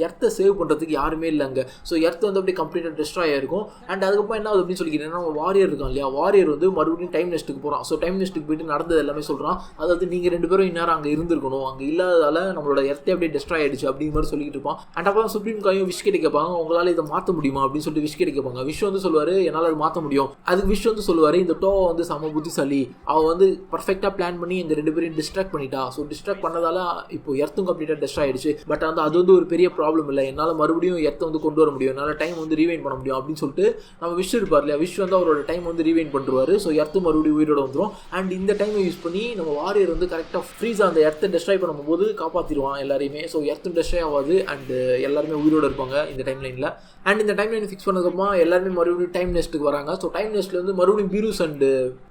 எர்த்தை சேவ் பண்ணுறதுக்கு யாருமே இல்லைங்க. ஸோ எர்த் வந்து அப்படியே கம்ப்ளீட்டாக டெஸ்ட்ராய் ஆயிருக்கும். அண்ட் அதுக்கப்புறம் என்ன ஆகுது அப்படின்னு சொல்லிக்கிட்டீங்கன்னா வாரியர் இருக்கான் இல்லையா. வாரியர் வந்து மறுபடியும் டைம் நெஸ்ட்டுக்கு போகிறான். ஸோ டைம் நெஸ்ட்டுக்கு போயிட்டு நடந்தது எல்லாமே சொல்கிறான். அதாவது நீங்கள் 2 பேரும் இந்நேரம் அங்கே இருந்திருக்கணும், அங்கே இல்லாததால நம்மளோட எர்த்தை அப்படியே டெஸ்ட்ராய் ஆயிடுச்சு அப்படிங்கிற மாதிரி சொல்லிட்டு இருப்பான். அண்ட் அப்போ சுப்ரீம் காயும் விஷ் கிட்ட கேட்பாங்க உங்களால் இதை மாற்ற முடியுமா அப்படின்னு சொல்லிட்டு விஷ் கிட்ட கேட்பாங்க. விஷ் வந்து சொல்லுவார் என்னால் அது மாற்ற முடியும். அதுக்கு விஷ் வந்து சொல்லுவார் இந்த டோவா வந்து செம புத்திசாலி, அவள் வந்து பர்ஃபெக்டாக பிளான் பண்ணி எங்கள் 2 பேரையும் டிஸ்ட்ராக்ட் பண்ணிட்டா. ஸோ டிஸ்ட்ராக்ட் பண்ணதால இப்போ எர்த்தும் கம்ப்ளீட்டாக டெஸ்ட்ராய் ஆயிடுச்சு. பட் வந்து அது வந்து ஒரு பெரிய ப்ராப்ளம் இல்லை, என்னால் மறுபடியும் எர்த்தை வந்து கொண்டு வர முடியும், என்னால் டைம் வந்து ரீவைண்ட் பண்ண முடியும் அப்படின்னு சொல்லிட்டு நம்ம விஷ் இருப்பார் இல்லையா. விஷ் வந்து அவரோட டைம் வந்து ரீவைண்ட் பண்ணுவார். ஸோ எர்த்து மறுபடியும் உயிரோட வந்துடும். அண்ட் இந்த டைமை யூஸ் பண்ணி நம்ம வாரியர் வந்து கரெக்டாக ஃப்ரீஸாக அந்த எர்த்தை டெஸ்ட்ராய் பண்ணும்போது காப்பாற்றிடுவான் எல்லாரையுமே. ஸோ எர்த்தும் டெஸ்ட்ராய் ஆகாது அண்ட் எல்லாருமே உயிரோடு இருப்பாங்க இந்த டைம் லைனில். அண்ட் இந்த டைம் லைன் ஃபிக்ஸ் பண்ணதுக்கப்புறமா எல்லாருமே மறுபடியும் டைம் நெஸ்ட்டுக்கு வராங்க. ஸோ டைம் நெஸ்ட்டில் வந்து மறுபடியும் பீரூஸ் அண்ட்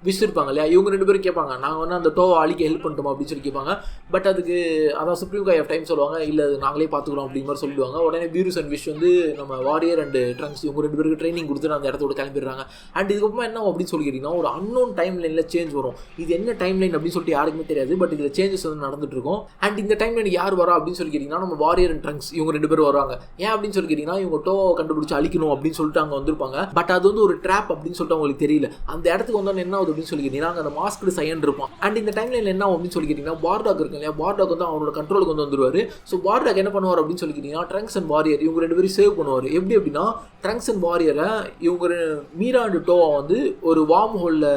விஷ் இருப்பாங்க இல்லையா. இவங்க 2 பேரும் கேட்பாங்க நாங்கள் வந்து அந்த டோவை அழிக்க ஹெல்ப் பண்ணிட்டோம் அப்படின்னு சொல்லி கேட்பாங்க. பட் அதுக்கு அதான் சுப்ரீம் காய் ஆஃப் டைம் சொல்லுவாங்க இல்லை அது நாங்களே பார்த்துக்கிறோம் அப்படிங்கிற மாதிரி சொல்லிடுவாங்க. உடனே பீரூஸ் அண்ட் விஷ் வந்து நம்ம வாரியர் அண்ட் ட்ரங்க்ஸ் இவங்க 2 பேருக்கு ட்ரைனிங் கொடுத்துட்டு அந்த இடத்தோட கிளம்பிடுறாங்க. அண்ட் இதுக்கப்புறமா என்ன அப்படின்னு சொல்லி கேட்டிங்கன்னா ஒரு அன்னோன் டைம் லைனில் சேஞ்ச் வரும். இது என்ன டைம் லைன் அப்படின்னு சொல்லிட்டு யாருக்குமே தெரியாது. பட் இதில் சேஞ்சஸ் வந்து நடந்துட்டு இருக்கும். அண்ட் இந்த டைம் லைன் யார் வரா அப்படின்னு சொல்லி கேட்டிங்கன்னா நம்ம வாரியர் அண்ட் ட்ரங்க்ஸ் இவங்க 2 பேரும் வருவாங்க. ஏன் அப்படின்னு சொல்லி கேட்டிங்கன்னா இவங்க டோவை கண்டுபிடிச்சி அழிக்கணும் அப்படின்னு சொல்லிட்டு அங்கே வந்திருப்பாங்க. பட் அது வந்து ஒரு ட்ராப் அப்படின்னு சொல்லிட்டு அவங்களுக்கு தெரியல. அந்த இடத்துக்கு வந்து என்ன ஆகுது அப்படின்னு சொல்லி கேட்டிங்கன்னா அந்த மாஸ்க்கு சைன் இருப்பான். அண்ட் இந்த டைம் லைனில் என்ன ஆகும் அப்படின்னு சொல்லி கேட்டிங்கன்னா பார்டாக் இருக்கு இல்லையா. பார்டாக் வந்து அவரோட கண்ட்ரோலுக்கு வந்து வந்துருவாரு. ஸோ பார்டாக் என்ன பண்ணுவார் அப்படின்னு சொல்லி கேட்டிங்கன்னா ட்ரங்க்ஸ் அண்ட் வாரியர் இவங்க 2 பேரும் சேவ் பண்ணுவார். எப்படி அப்படின்னா ட்ரங்க்ஸ் அண்ட் வாரியரை இவங்க மீரா அண்ட் டோவா வந்து ஒரு வார்ம் ஹோலில்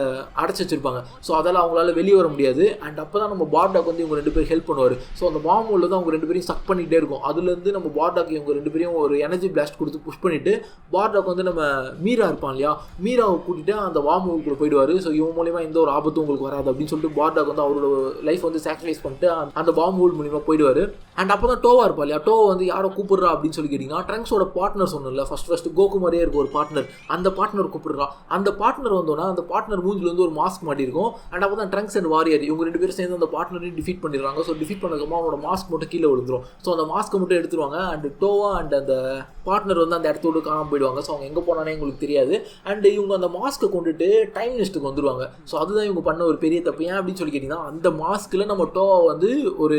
அடைச்சி வச்சிருப்பாங்க. ஸோ அதால் அவங்களால வெளியே வர முடியாது. அண்ட் அப்போ தான் நம்ம பார்டாக் வந்து இவங்க 2 பேரும் ஹெல்ப் பண்ணுவார். ஸோ அந்த வார்ம் ஹோலில் தான் அவங்க 2 பேரையும் சக் பண்ணிகிட்டே இருக்கும். அதுலேருந்து நம்ம பார்டாக் இவங்க 2 பேரையும் ஒரு எனர்ஜி பிளாஸ்ட் கொடுத்து புஷ் பண்ணிவிட்டு பார்டாக் வந்து நம்ம மீரா இருப்பான் இல்லையா, மீராவை கூட்டிகிட்டு அந்த வார்ம் ஹோலுக்குள்ளே போயிடுவார். ஸோ இவன் மூலிமா எந்த ஒரு ஆபத்தும் உங்களுக்கு வராது அப்படின்னு சொல்லிட்டு பார்டாக் வந்து அவரோட லைஃப் வந்து சாக்ரிஃபைஸ் பண்ணிட்டு அந்த வார்ம் ஹோல் மூலிமா போயிடுவார். அண்ட் அப்போ தான் டோவா இருப்பா இல்லையா. டோவா வந்து யாரை கூப்பிடுறா அப்படின்னு சொல்லி கேட்டிங்கன்னா ட்ரங்க்ஸோட பார்ட்னர் சொன்னல ஃபர்ஸ்ட் கோகு மாதிரியே இருக்கும் ஒரு பார்ட்னர். அந்த பார்ட்னர் கூப்பிடுறா. அந்த பார்ட்னர் வந்தோன்னா அந்த பார்ட்னர் மூஞ்சில் வந்து ஒரு மாஸ்க் மாட்டிருக்கும். அண்ட் அப்போ தான் ட்ரங்க்ஸ் அண்ட் வாரியர் இவங்க 2 பேரும் சேர்ந்து அந்த பார்ட்னரையும் டிஃபீட் பண்ணிடுறாங்க. ஸோ டிஃபீட் பண்ணதுக்கப்புறம் அவனோட மாஸ்க் மட்டும் கீழே விழுந்துரும். ஸோ அந்த மாஸ்க்கை மட்டும் எடுத்துருவாங்க. அண்ட் டோவா அண்ட் அந்த பார்ட்னர் வந்து அந்த இடத்தோடு காணாமல் போயிடுவாங்க. ஸோ அவங்க எங்கே போனானே உங்களுக்கு தெரியாது. அண்ட் இவங்க அந்த மாஸ்க்கை கொண்டுட்டு டைம் நெஸ்ட்டுக்கு வந்துடுவாங்க. ஸோ அதுதான் இவங்க பண்ண ஒரு பெரிய தப்பு. ஏன் அப்படின்னு சொல்லி கேட்டிங்கன்னா அந்த மாஸ்க்கில் நம்ம டோவா வந்து ஒரு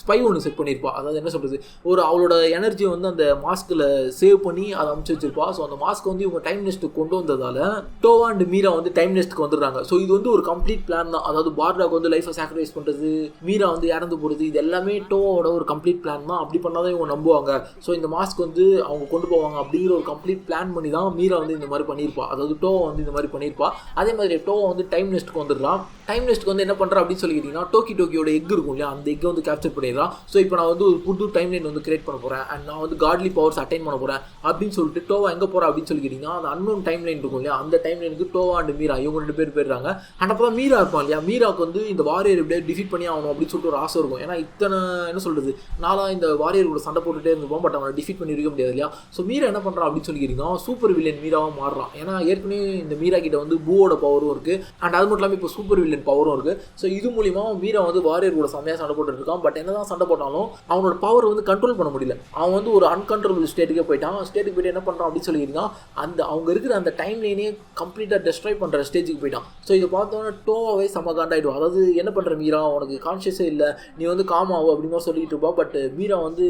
ஸ்பை ஒன்று செட் பண்ணியிருப்பா. அதாவது என்ன சொல்கிறது ஒரு அவளோட எனர்ஜியை வந்து அந்த மாஸ்கில் சேவ் பண்ணி அதை அமுச்சு வச்சிருப்பா. ஸோ அந்த மாஸ்க் வந்து இவங்க டைம் நெஸ்ட்டுக்கு கொண்டு வந்ததால் டோவா அண்ட் மீரா வந்து டைம் நெஸ்ட்டுக்கு வந்துடுறாங்க. ஸோ இது வந்து ஒரு கம்ப்ளீட் பிளான் தான். அதாவது பார்டாக் வந்து லைஃபை சாக்ரிஃபைஸ் பண்ணுறது, மீரா வந்து இறந்து போகிறது, இது எல்லாமே டோவோட ஒரு கம்ப்ளீட் பிளான் தான். அப்படி பண்ணால் தான் இவங்க நம்புவாங்க. ஸோ இந்த மாஸ்க் வந்து அவங்க கொண்டு போவாங்க அப்படிங்கிற ஒரு கம்ப்ளீட் பிளான் பண்ணி தான் மீரா வந்து இந்த மாதிரி பண்ணியிருப்பா. அதாவது டோவா வந்து இந்த மாதிரி பண்ணியிருப்பா. அதே மாதிரி டோவா வந்து டைம் நெஸ்ட்டுக்கு வந்துடுறான். டைம் நெஸ்ட்டுக்கு வந்து என்ன பண்ணுறா அப்படின்னு சொல்லி கேட்டிங்கன்னா டோக்கியோட எக் இருக்கும் இல்லையா, அந்த எக்கை வந்து கேப்சர் பண்ணிடுறான். ஸோ இப்போ நான் வந்து ஒரு புது டைம் லைன் வந்து கிரியேட் பண்ண போகிறேன் அண்ட் நான் வந்து காட்லி பவர்ஸ் அட்டைன் பண்ண போகிறேன் அப்படின்னு சொல்லிட்டு டோவா எங்கே போகிறா அப்படின்னு சொல்லி கேட்டிங்கன்னா அந்த அன்னோன் டைம் லைன் இருக்கும் இல்லையா, அந்த டைம் லைனுக்கு டோவா அண்ட் மீரா இவங்க 2 பேர் போயிடுறாங்க. அண்ட் அப்போ தான் மீரா இருப்பான் இல்லையா, மீராவுக்கு வந்து இந்த வாரியர் எப்படியே டிஃபீட் பண்ணி ஆகணும் அப்படின்னு சொல்லிட்டு ஒரு ஆசை இருக்கும். ஏன்னா இத்தனை என்ன சொல்கிறது நாளாக இந்த வாரியர் கூட சண்டை போட்டுகிட்டே இருந்திருப்போம். பட் அவனை டிஃபீட் பண்ணி இருக்க முடியாது இல்லையா. ஸோ மீரா என்ன பண்ணுறான் அப்படின்னு சொல்லி கேட்டிங்கன்னா சூப்பர் வில்லன் மீராவாக மாறுறான். ஏன்னா ஏற்கனவே இந்த மீரா கிட்ட வந்து பூவோட பவரும் இருக்குது. அண்ட் அது மட்டும் இல்லாமல் இப்போ சூப்பர் வில்லன் லைன் பவரும் இருக்குது. ஸோ இது மூலிமா மீரா வந்து வாரியர் கூட செம்மையாக சண்டை போட்டுட்டு இருக்கான். பட் என்ன தான் சண்டை போட்டாலும் அவனோட பவர் வந்து கண்ட்ரோல் பண்ண முடியல. அவன் வந்து ஒரு அன்கண்ட்ரோலபிள் ஸ்டேட்டுக்கே போயிட்டான். ஸ்டேட்டுக்கு போய்ட்டு என்ன பண்ணுறான் அப்படின்னு சொல்லியிருந்தான், அந்த அவங்க இருக்கிற அந்த டைம் லைனே கம்ப்ளீட்டாக டெஸ்ட்ராய் பண்ணுற ஸ்டேஜுக்கு போயிட்டான். ஸோ இதை பார்த்தோன்னா டோவாவே செம்ம காண்டாயிடும். அதாவது என்ன பண்ணுற மீரா, உனக்கு கான்ஷியஸே இல்லை, நீ வந்து காமாவும் அப்படின்னு சொல்லிட்டு இருப்பான். பட் மீரா வந்து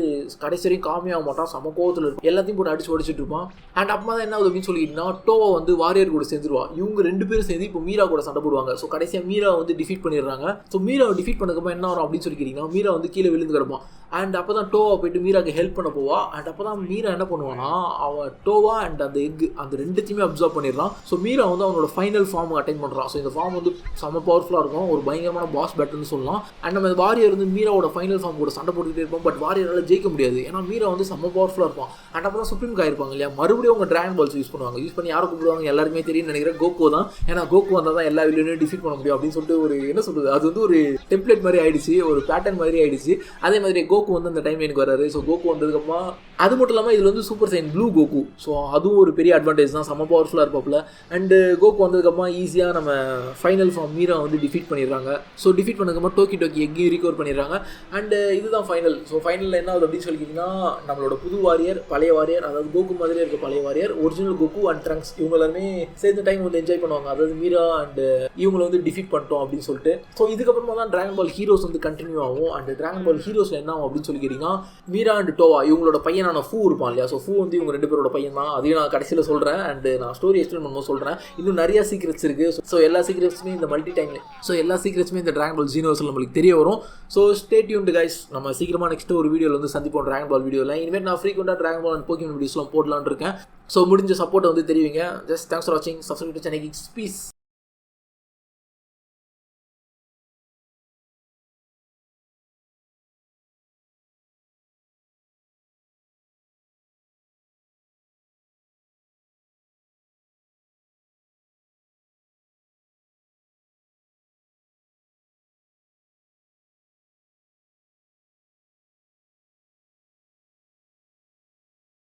கடைசி வரையும் காமே ஆக மாட்டான். செம கோவத்தில் இருக்கும், எல்லாத்தையும் போட்டு அடிச்சு உடச்சிட்டு இருப்பான். அண்ட் அப்போ தான் என்ன ஆகுது அப்படின்னு சொல்லிட்டுனா டோவா வந்து வாரியர் கூட சேர்ந்துருவா. இவங்க 2 பேரும் சேர்ந்து இப்போ மீரா கூட சண்டை போடுவாங்க. ஸோ கடைசியாக மீரா வந்து டிஃபீட் பண்ணிடுறாங்க. ஸோ மீராவை டிஃபீட் பண்ணதுக்கப்புறம் என்ன வரும் அப்படின்னு சொல்லி கேட்டிங்கன்னா, மீரா வந்து கீழே விழுந்து கிடப்பான். அண்ட் அப்போ தான் டோவா போயிட்டு மீராக்கு ஹெல்ப் பண்ண போவா. அண்ட் அப்போ தான் மீரா என்ன பண்ணுவான்னா, அவன் டோவா அண்ட் அந்த எக் அந்த 2த்தையுமே அப்சர்வ் பண்ணிடலாம். ஸோ மீரா வந்து அவனோட ஃபைனல் ஃபார்ம் அட்டைன் பண்ணுறான். ஸோ இந்த ஃபார்ம் வந்து செம்ம பவர்ஃபுல்லாக இருக்கும், ஒரு பயங்கரமான பாஸ் பேட்டர்னு சொல்லலாம். அண்ட் நம்ம வாரியர் வந்து மீராவோட ஃபைனல் ஃபார்ம் கூட சண்டை போட்டுக்கிட்டே இருப்போம். பட் வாரியரால் ஜெயிக்க முடியாது, ஏன்னா மீரா வந்து செம்ம பவர்ஃபுல்லாக இருப்பான். அண்ட் அப்போ தான் சுப்ரீம் காயிருப்பாங்க இல்லையா, மறுபடியும் அவங்க டிராகன் பால்ஸ் யூஸ் பண்ணுவாங்க. யூஸ் பண்ணி யாரை கூப்பிடுவாங்க எல்லாருமே தெரியும் நினைக்கிறேன், கோகோ தான். ஏன்னா கோகோ வந்தால் தான் எல்லா வில்லையும் டிஃபீட் பண்ண முடியும் அப்படின்னு சொல்லிட்டு ஒரு என்ன சொல்கிறது, அது வந்து ஒரு டெம்ப்ளேட் மாதிரி ஆயிடுச்சு, ஒரு பேட்டர்ன் மாதிரி ஆயிடுச்சு. அதே மாதிரி கோகோ வந்து அந்த டைம் எனக்கு வராரு. ஸோ கோகோ வந்ததுக்கப்புறமா அது மட்டும் இல்லாமல் இதில் வந்து super Saiyan blue Goku. So அதுவும் ஒரு பெரிய அட்வான்டேஜ் தான், செம்ம பவர்ஃபுல்லாக இருப்பாப்புல. அண்டு கோகு வந்ததுக்கப்புறமா ஈஸியாக நம்ம ஃபைனல் ஃபார்ம் மீரா வந்து டிஃபீட் பண்ணிடுறாங்க. ஸோ டிஃபீட் பண்ணதுக்கப்புறமா டோக்கி எக்கையும் ரிகவர் பண்ணிடுறாங்க. அண்டு இதுதான் ஃபைனல். ஸோ ஃபைனலில் என்ன ஆகுது அப்படின்னு சொல்லிக்கிட்டிங்கன்னா, நம்மளோட புது வாரியர், பழைய வாரியர், அதாவது கோகு மாதிரியே இருக்க பழைய warrior, original Goku and Trunks இவங்க எல்லாருமே சேர்ந்த டைம் வந்து என்ஜாய் பண்ணுவாங்க. அதாவது மீரா அண்ட் இவங்களை வந்து டிஃபீட் பண்ணிட்டோம் அப்படின்னு சொல்லிட்டு. ஸோ இதுக்கப்புறமா தான் டிராகன் பால் ஹீரோஸ் வந்து கண்டினியூ ஆகும். அண்ட் டிராகன் பால் ஹீரோஸில் என்ன ஆகும் அப்படின்னு சொல்லி கேட்டிங்கன்னா, மீரா அண்ட் டோவா இவங்களோட பையனான ஃபூ இருப்பான் இல்லையா. ஸோ ஃபூ வந்து இவங்க 2 பேரோட பையன் தான். அதையும் நான் கடைசியில் சொல்கிறேன். அண்ட் நான் ஸ்டோரி எக்ஸ்பிளைன் பண்ணும்போது சொல்கிறேன். இன்னும் நிறைய சீக்ரெட்ஸ் இருக்குது. ஸோ எல்லா சீக்ரெட்ஸுமே இந்த மல்டி டைம்ல, ஸோ எல்லா சீக்ரெட்ஸுமே இந்த டிராகன் பால் ஜீனோஸில் நம்மளுக்கு தெரிய வரும். So stay tuned guys. நம்ம சீக்கிரமாக நெக்ஸ்ட் ஒரு வீடியோவில் வந்து சந்திப்போம் டிராகன் பால் வீடியோவில். இனிமேல் நான் ஃப்ரீக்வெண்ட்டாக டிராகன் பால் அண்ட் போக்கிமன் வீடியோஸ்லாம் போடலான்னு இருக்கேன். ஸோ முடிஞ்ச சப்போர்ட்டை வந்து தெரிவிங்க. ஜஸ்ட் தேங்க்ஸ் ஃபார் வாட்சிங். Subscribe to Chennai Kicks. Piece.